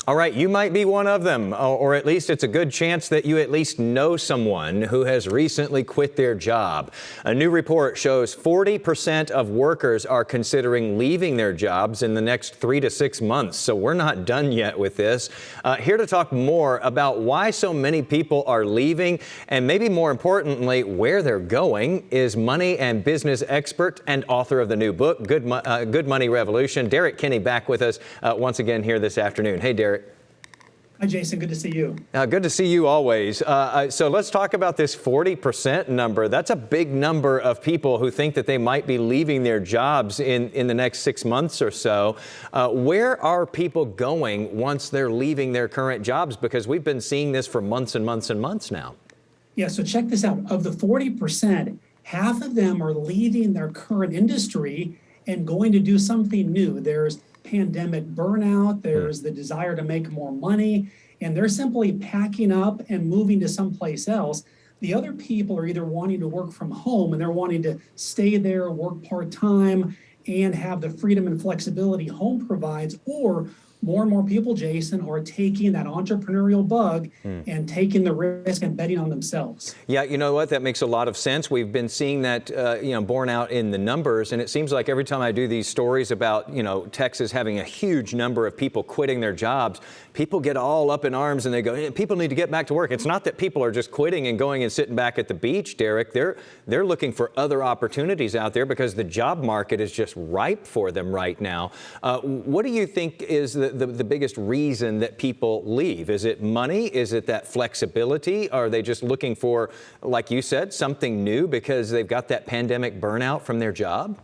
All right, you might be one of them, or at least it's a good chance that you at least know someone who has recently quit their job. A new report shows 40% of workers are considering leaving their jobs in the next 3 to 6 months. So we're not done yet with this. Here to talk more about why so many people are leaving and maybe more importantly, where they're going is money and business expert and author of the new book, Good Money Revolution, Derrick Kinney, back with us once again here this afternoon. Hey, Derrick. Hi, Jason. Good to see you. Good to see you always. So let's talk about this 40% number. That's a big number of people who think that they might be leaving their jobs in the next 6 months or so. Where are people going once they're leaving their current jobs? Because we've been seeing this for months and months and months now. Yeah, so check this out. Of the 40%, half of them are leaving their current industry and going to do something new. There's pandemic burnout, there's the desire to make more money, and they're simply packing up and moving to someplace else. The other people are either wanting to work from home and they're wanting to stay there, work part-time, and have the freedom and flexibility home provides, or more and more people, Jason, are taking that entrepreneurial bug and taking the risk and betting on themselves. Yeah, you know what? That makes a lot of sense. We've been seeing that, borne out in the numbers. And it seems like every time I do these stories about, Texas having a huge number of people quitting their jobs, people get all up in arms and they go, people need to get back to work. It's not that people are just quitting and going and sitting back at the beach, Derrick. They're looking for other opportunities out there because the job market is just ripe for them right now. What do you think is the biggest reason that people leave? Is it money? Is it that flexibility? Are they just looking for, like you said, something new because they've got that pandemic burnout from their job?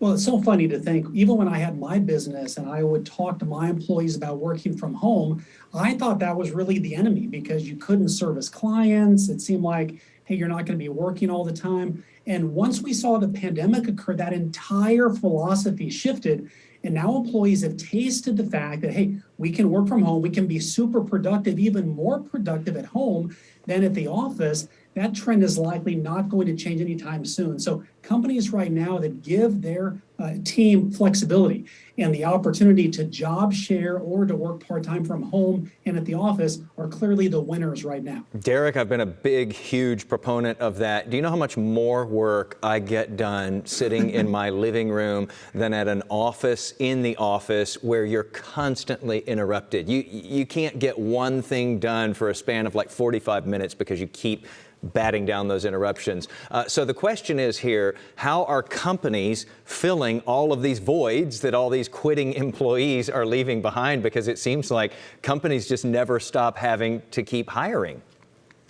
Well, it's so funny to think, even when I had my business and I would talk to my employees about working from home, I thought that was really the enemy because you couldn't service clients. It seemed like, hey, you're not going to be working all the time. And once we saw the pandemic occur, that entire philosophy shifted. And now employees have tasted the fact that, hey, we can work from home, we can be super productive, even more productive at home than at the office. That trend is likely not going to change anytime soon. So companies right now that give their team flexibility and the opportunity to job share or to work part-time from home and at the office are clearly the winners right now. Derrick, I've been a big, huge proponent of that. Do you know how much more work I get done sitting in my living room than at an office in the office where you're constantly interrupted? You can't get one thing done for a span of like 45 minutes because you keep batting down those interruptions. So the question is here, how are companies filling all of these voids that all these quitting employees are leaving behind? Because it seems like companies just never stop having to keep hiring.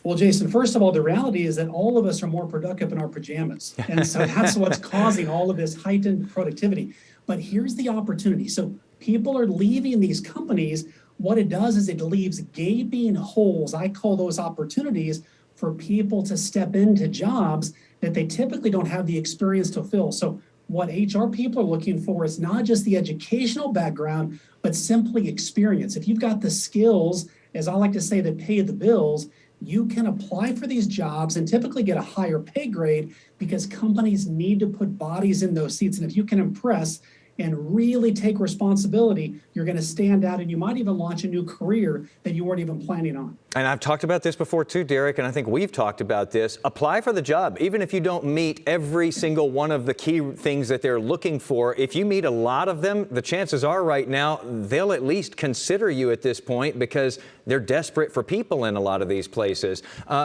Well, Jason, first of all, the reality is that all of us are more productive in our pajamas. And so that's what's causing all of this heightened productivity. But here's the opportunity. So people are leaving these companies. What it does is it leaves gaping holes. I call those opportunities for people to step into jobs that they typically don't have the experience to fill. So what HR people are looking for is not just the educational background, but simply experience. If you've got the skills, as I like to say, that pay the bills, you can apply for these jobs and typically get a higher pay grade because companies need to put bodies in those seats. And if you can impress and really take responsibility, you're going to stand out and you might even launch a new career that you weren't even planning on. And I've talked about this before too, Derrick, and I think we've talked about this. Apply for the job. Even if you don't meet every single one of the key things that they're looking for, if you meet a lot of them, the chances are right now they'll at least consider you at this point because they're desperate for people in a lot of these places.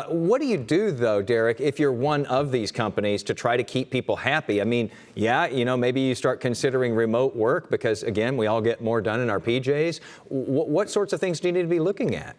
What do you do though, Derrick, if you're one of these companies to try to keep people happy? I mean, yeah, maybe you start considering remote work because again, we all get more done in our PJs. What sorts of things do you need to be looking at?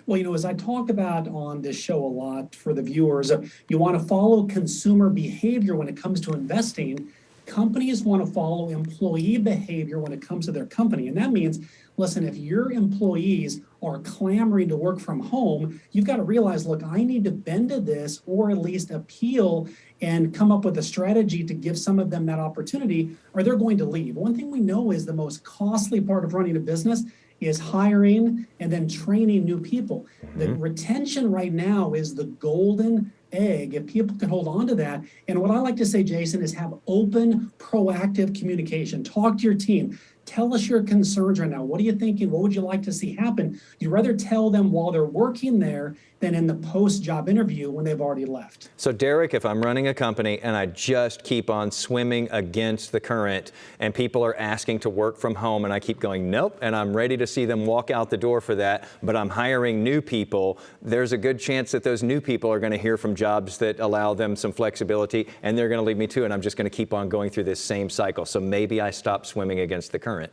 Well, as I talk about on this show a lot for the viewers, you want to follow consumer behavior when it comes to investing. Companies want to follow employee behavior when it comes to their company. And that means, listen, if your employees are clamoring to work from home, you've got to realize, look, I need to bend to this or at least appeal and come up with a strategy to give some of them that opportunity or they're going to leave. One thing we know is the most costly part of running a business is hiring and then training new people. The retention right now is the golden egg. If people can hold on to that. And what I like to say, Jason, is have open, proactive communication. Talk to your team. Tell us your concerns right now. What are you thinking? What would you like to see happen? You'd rather tell them while they're working there than in the post-job interview when they've already left. So Derrick, if I'm running a company and I just keep on swimming against the current and people are asking to work from home and I keep going, nope, and I'm ready to see them walk out the door for that, but I'm hiring new people, there's a good chance that those new people are going to hear from jobs that allow them some flexibility and they're going to leave me too, and I'm just going to keep on going through this same cycle. So maybe I stop swimming against the current.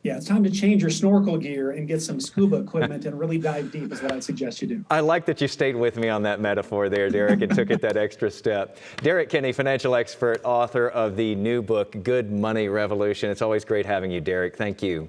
Yeah, it's time to change your snorkel gear and get some scuba equipment and really dive deep is what I'd suggest you do. I like that you stayed with me on that metaphor there, Derrick, and took it that extra step. Derrick Kinney, financial expert, author of the new book, Good Money Revolution. It's always great having you, Derrick. Thank you.